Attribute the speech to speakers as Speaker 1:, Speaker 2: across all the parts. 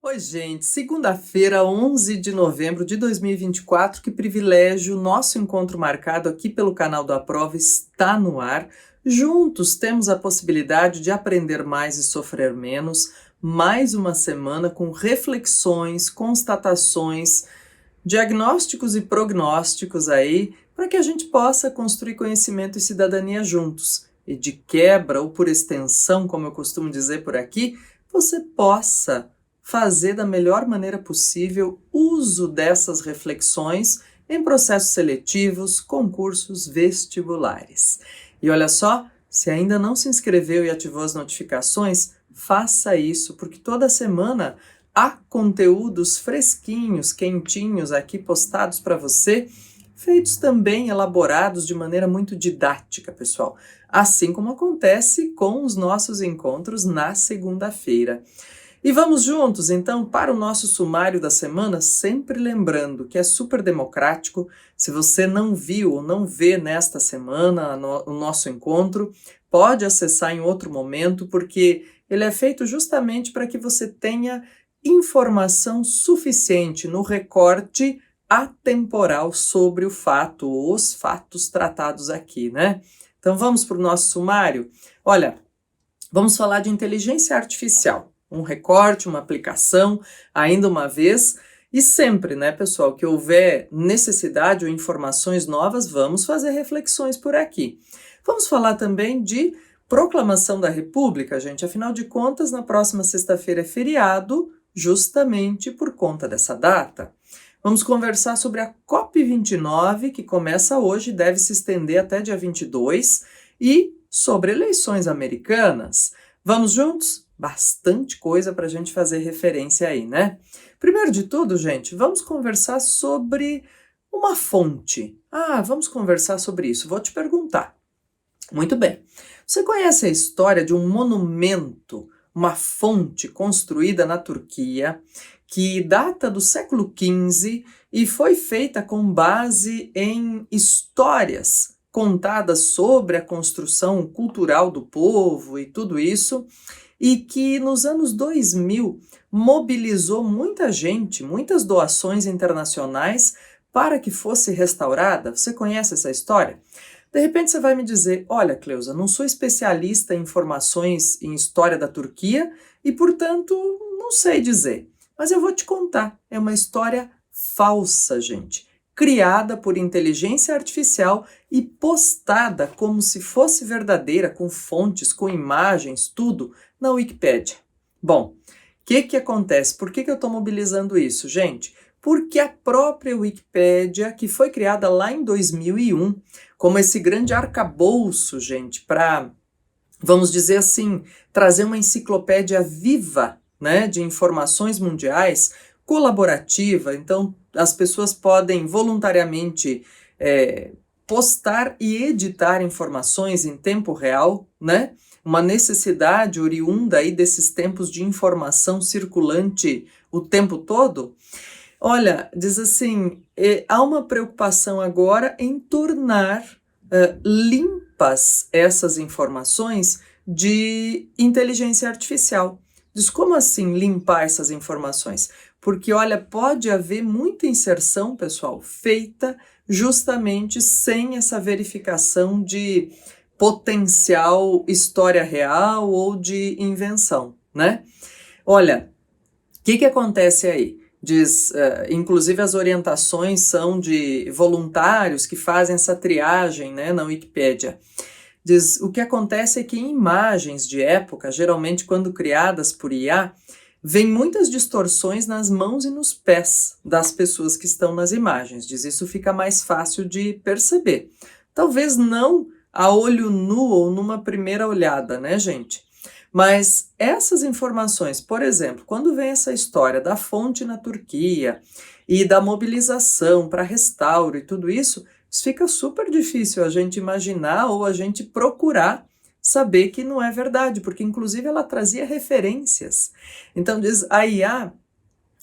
Speaker 1: Oi, gente. Segunda-feira, 11 de novembro de 2024. Que privilégio! Nosso encontro marcado aqui pelo canal da Aprova está no ar. Juntos temos a possibilidade de aprender mais e sofrer menos. Mais uma semana com reflexões, constatações, diagnósticos e prognósticos aí, para que a gente possa construir conhecimento e cidadania juntos. E de quebra, ou por extensão, como eu costumo dizer por aqui, você possa fazer da melhor maneira possível uso dessas reflexões em processos seletivos, concursos vestibulares. E olha só, se ainda não se inscreveu e ativou as notificações, faça isso, porque toda semana há conteúdos fresquinhos, quentinhos aqui postados para você, feitos também elaborados de maneira muito didática, pessoal. Assim como acontece com os nossos encontros na segunda-feira. E vamos juntos, então, para o nosso sumário da semana, sempre lembrando que é super democrático. Se você não viu ou não vê nesta semana o nosso encontro, pode acessar em outro momento, porque ele é feito justamente para que você tenha informação suficiente no recorte atemporal sobre o fato, ou os fatos tratados aqui, né? Então vamos para o nosso sumário? Olha, vamos falar de inteligência artificial. Um recorte, uma aplicação, ainda uma vez, e sempre, né, pessoal, que houver necessidade ou informações novas, vamos fazer reflexões por aqui. Vamos falar também de proclamação da República, gente, afinal de contas, na próxima sexta-feira é feriado, justamente por conta dessa data. Vamos conversar sobre a COP29, que começa hoje e deve se estender até dia 22, e sobre eleições americanas. Vamos juntos? Bastante coisa para a gente fazer referência aí, né? Primeiro de tudo, gente, vamos conversar sobre uma fonte. Vamos conversar sobre isso. Vou te perguntar. Muito bem. Você conhece a história de um monumento, uma fonte construída na Turquia, que data do século XV e foi feita com base em histórias contadas sobre a construção cultural do povo e tudo isso, e que nos anos 2000 mobilizou muita gente, muitas doações internacionais para que fosse restaurada? Você conhece essa história? De repente você vai me dizer, olha, Cleusa, não sou especialista em informações em história da Turquia e, portanto, não sei dizer. Mas eu vou te contar, é uma história falsa, gente, criada por inteligência artificial e postada como se fosse verdadeira, com fontes, com imagens, tudo, na Wikipédia. Bom, o que acontece? Por que eu estou mobilizando isso, gente? Porque a própria Wikipédia, que foi criada lá em 2001, como esse grande arcabouço, gente, para, vamos dizer assim, trazer uma enciclopédia viva, né, de informações mundiais, colaborativa. Então, as pessoas podem voluntariamente postar e editar informações em tempo real, né? Uma necessidade oriunda aí desses tempos de informação circulante o tempo todo. Olha, diz assim, há uma preocupação agora em tornar limpas essas informações de inteligência artificial. Diz, como assim limpar essas informações? Porque, olha, pode haver muita inserção, pessoal, feita justamente sem essa verificação de potencial história real ou de invenção, né? Olha, o que acontece aí? Diz, inclusive as orientações são de voluntários que fazem essa triagem, né, na Wikipédia. Diz, o que acontece é que em imagens de época, geralmente quando criadas por IA, vem muitas distorções nas mãos e nos pés das pessoas que estão nas imagens. Diz, isso fica mais fácil de perceber. Talvez não a olho nu ou numa primeira olhada, né, gente? Mas essas informações, por exemplo, quando vem essa história da fonte na Turquia e da mobilização para restauro e tudo isso, fica super difícil a gente imaginar ou a gente procurar saber que não é verdade, porque inclusive ela trazia referências. Então diz, a IA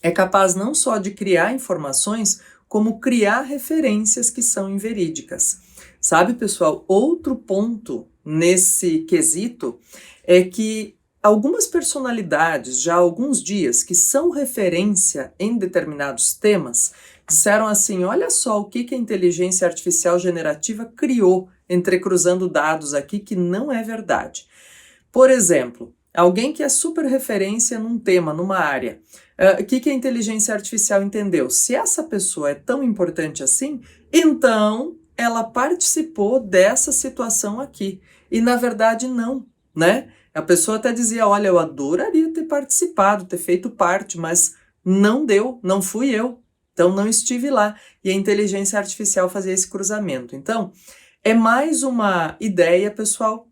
Speaker 1: é capaz não só de criar informações, como criar referências que são inverídicas. Sabe, pessoal, outro ponto nesse quesito é que algumas personalidades, já há alguns dias, que são referência em determinados temas, disseram assim: olha só o que a inteligência artificial generativa criou, entrecruzando dados aqui, que não é verdade. Por exemplo, alguém que é super referência num tema, numa área, o que a inteligência artificial entendeu? Se essa pessoa é tão importante assim, então ela participou dessa situação aqui. E na verdade não, né? A pessoa até dizia: olha, eu adoraria ter participado, ter feito parte, mas não deu, não fui eu, então não estive lá. E a inteligência artificial fazia esse cruzamento. Então, é mais uma ideia, pessoal,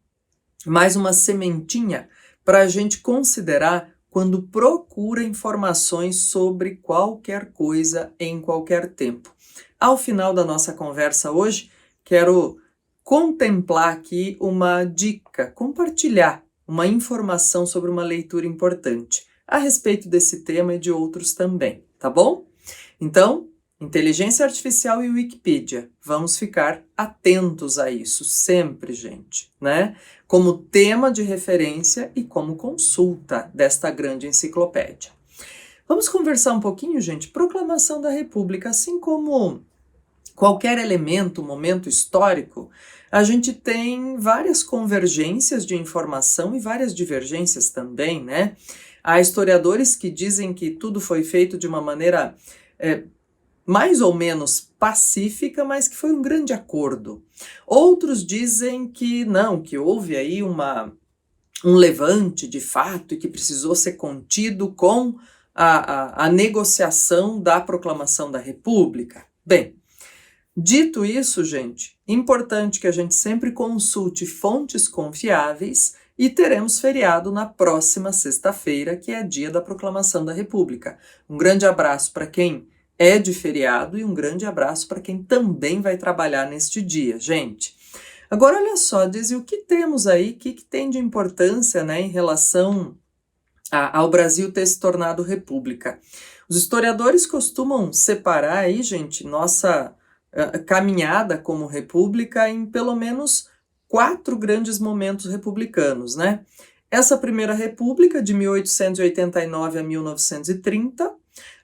Speaker 1: mais uma sementinha para a gente considerar quando procura informações sobre qualquer coisa em qualquer tempo. Ao final da nossa conversa hoje, quero contemplar aqui uma dica, compartilhar uma informação sobre uma leitura importante a respeito desse tema e de outros também, tá bom? Então, inteligência artificial e Wikipedia, vamos ficar atentos a isso sempre, gente, né? Como tema de referência e como consulta desta grande enciclopédia. Vamos conversar um pouquinho, gente. Proclamação da República, assim como qualquer elemento, momento histórico, a gente tem várias convergências de informação e várias divergências também, né? Há historiadores que dizem que tudo foi feito de uma maneira mais ou menos pacífica, mas que foi um grande acordo. Outros dizem que não, que houve aí um levante de fato e que precisou ser contido com a negociação da proclamação da República. Bem, dito isso, gente, importante que a gente sempre consulte fontes confiáveis e teremos feriado na próxima sexta-feira, que é dia da proclamação da República. Um grande abraço para quem é de feriado e um grande abraço para quem também vai trabalhar neste dia, gente. Agora, olha só, diz, o que temos aí, o que tem de importância, né, em relação ao Brasil ter se tornado república? Os historiadores costumam separar aí, gente, nossa caminhada como república em pelo menos 4 grandes momentos republicanos, né? Essa primeira república, de 1889 a 1930,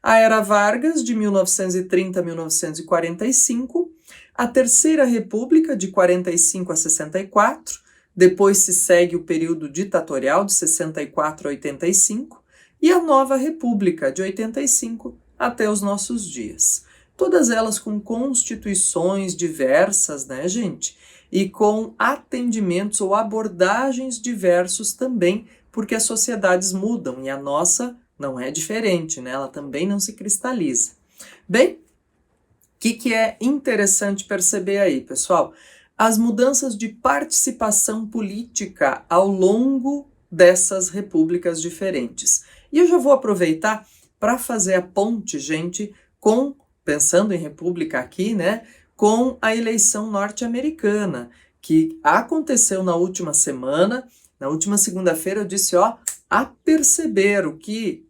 Speaker 1: a Era Vargas, de 1930 a 1945, a Terceira República, de 45 a 64, depois se segue o período ditatorial, de 64 a 85, e a Nova República, de 85 até os nossos dias. Todas elas com constituições diversas, né, gente? E com atendimentos ou abordagens diversos também, porque as sociedades mudam e a nossa não é diferente, né? Ela também não se cristaliza. Bem, o que é interessante perceber aí, pessoal? As mudanças de participação política ao longo dessas repúblicas diferentes. E eu já vou aproveitar para fazer a ponte, gente, pensando em república aqui, né, com a eleição norte-americana, que aconteceu na última semana. Na última segunda-feira eu disse, a perceber o que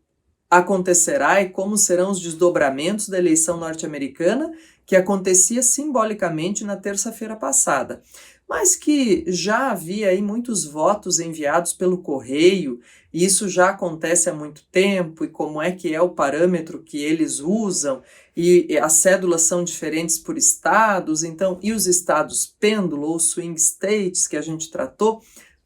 Speaker 1: acontecerá e como serão os desdobramentos da eleição norte-americana, que acontecia simbolicamente na terça-feira passada, mas que já havia aí muitos votos enviados pelo correio, e isso já acontece há muito tempo, e como é que é o parâmetro que eles usam, e as cédulas são diferentes por estados, então, e os estados pêndulo ou swing states que a gente tratou,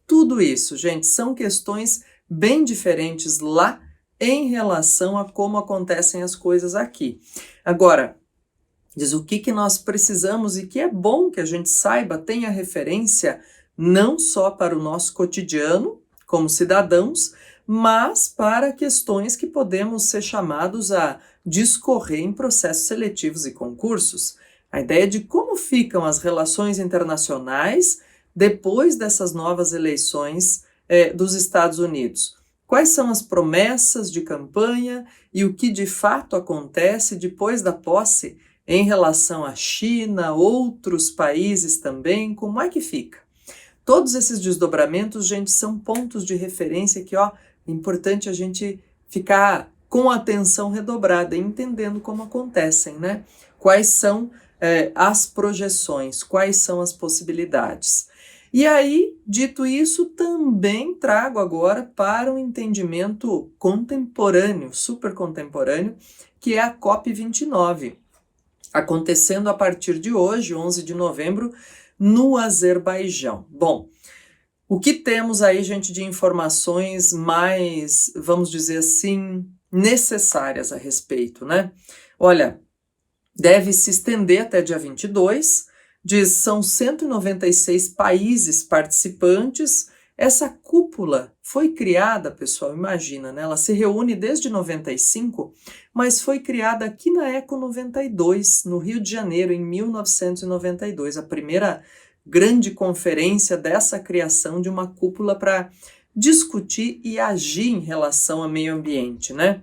Speaker 1: tudo isso, gente, são questões bem diferentes lá em relação a como acontecem as coisas aqui. Agora, diz o que nós precisamos e que é bom que a gente saiba, tenha referência não só para o nosso cotidiano como cidadãos, mas para questões que podemos ser chamados a discorrer em processos seletivos e concursos. A ideia de como ficam as relações internacionais depois dessas novas eleições dos Estados Unidos. Quais são as promessas de campanha e o que de fato acontece depois da posse em relação à China, outros países também, como é que fica? Todos esses desdobramentos, gente, são pontos de referência que, é importante a gente ficar com atenção redobrada, entendendo como acontecem, né? Quais são as projeções, quais são as possibilidades. E aí, dito isso, também trago agora para um entendimento contemporâneo, super contemporâneo, que é a COP29, acontecendo a partir de hoje, 11 de novembro, no Azerbaijão. Bom, o que temos aí, gente, de informações mais, vamos dizer assim, necessárias a respeito, né? Olha, deve se estender até dia 22, são 196 países participantes. Essa cúpula foi criada, pessoal, imagina, né? Ela se reúne desde 95, mas foi criada aqui na Eco 92, no Rio de Janeiro, em 1992, a primeira grande conferência dessa criação de uma cúpula para discutir e agir em relação ao meio ambiente, né?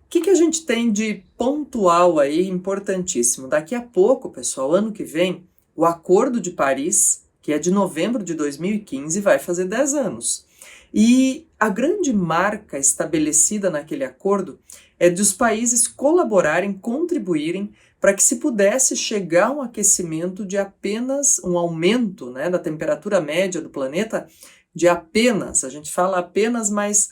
Speaker 1: O que a gente tem de pontual aí, importantíssimo? Daqui a pouco, pessoal, ano que vem, o Acordo de Paris, que é de novembro de 2015, vai fazer 10 anos. E a grande marca estabelecida naquele acordo é de os países colaborarem, contribuírem para que se pudesse chegar a um aquecimento de apenas, um aumento, né, da temperatura média do planeta de apenas, a gente fala apenas, mas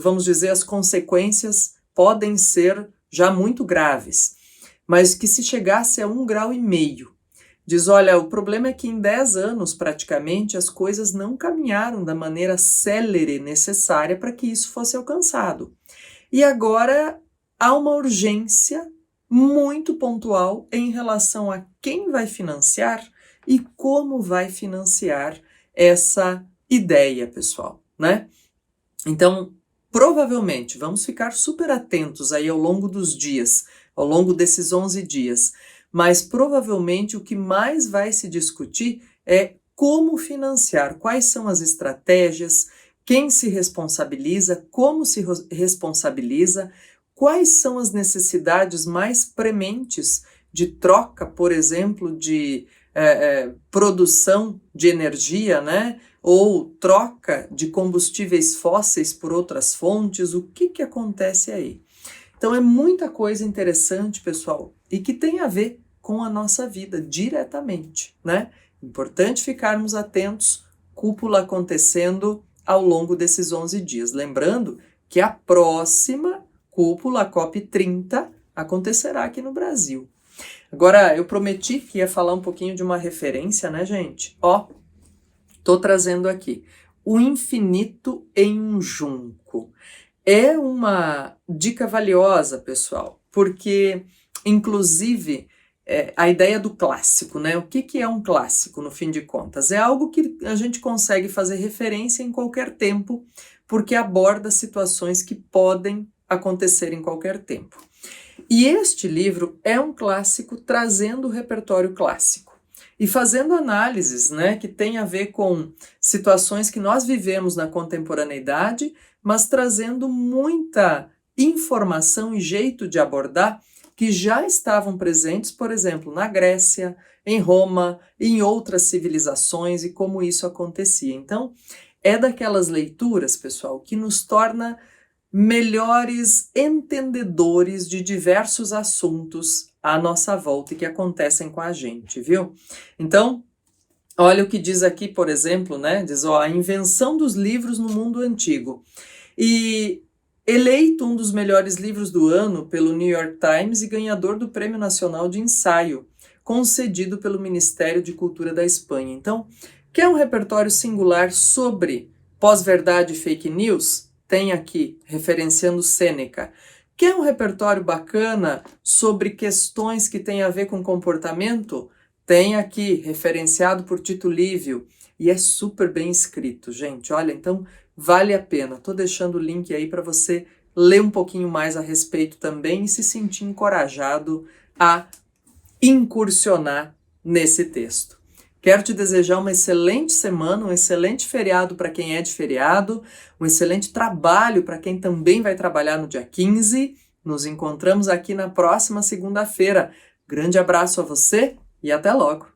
Speaker 1: vamos dizer, as consequências podem ser já muito graves, mas que se chegasse a 1,5 grau, diz, olha, o problema é que em 10 anos, praticamente, as coisas não caminharam da maneira célere necessária para que isso fosse alcançado. E agora há uma urgência muito pontual em relação a quem vai financiar e como vai financiar essa ideia, pessoal, né? Então, provavelmente, vamos ficar super atentos aí ao longo dos dias, ao longo desses 11 dias, mas provavelmente o que mais vai se discutir é como financiar, quais são as estratégias, quem se responsabiliza, como se responsabiliza, quais são as necessidades mais prementes de troca, por exemplo, de produção de energia, né? Ou troca de combustíveis fósseis por outras fontes, o que acontece aí? Então é muita coisa interessante, pessoal, e que tem a ver com a nossa vida diretamente, né? Importante ficarmos atentos, cúpula acontecendo ao longo desses 11 dias. Lembrando que a próxima cúpula, a COP30, acontecerá aqui no Brasil. Agora, eu prometi que ia falar um pouquinho de uma referência, né, gente? Ó, tô trazendo aqui. O Infinito em um Junco. É uma dica valiosa, pessoal, porque, inclusive, a ideia do clássico, né? O que é um clássico, no fim de contas? É algo que a gente consegue fazer referência em qualquer tempo, porque aborda situações que podem acontecer em qualquer tempo. E este livro é um clássico trazendo o repertório clássico e fazendo análises, né, que tem a ver com situações que nós vivemos na contemporaneidade, mas trazendo muita informação e jeito de abordar que já estavam presentes, por exemplo, na Grécia, em Roma, em outras civilizações e como isso acontecia. Então, é daquelas leituras, pessoal, que nos torna melhores entendedores de diversos assuntos à nossa volta e que acontecem com a gente, viu? Então, olha o que diz aqui, por exemplo, né? Diz, ó, a invenção dos livros no mundo antigo. E eleito um dos melhores livros do ano pelo New York Times e ganhador do Prêmio Nacional de Ensaio, concedido pelo Ministério de Cultura da Espanha. Então, quer um repertório singular sobre pós-verdade e fake news? Tem aqui, referenciando Sêneca. Quer um repertório bacana sobre questões que têm a ver com comportamento? Tem aqui, referenciado por Tito Livio. E é super bem escrito, gente. Olha, então vale a pena. Estou deixando o link aí para você ler um pouquinho mais a respeito também e se sentir encorajado a incursionar nesse texto. Quero te desejar uma excelente semana, um excelente feriado para quem é de feriado, um excelente trabalho para quem também vai trabalhar no dia 15. Nos encontramos aqui na próxima segunda-feira. Grande abraço a você e até logo!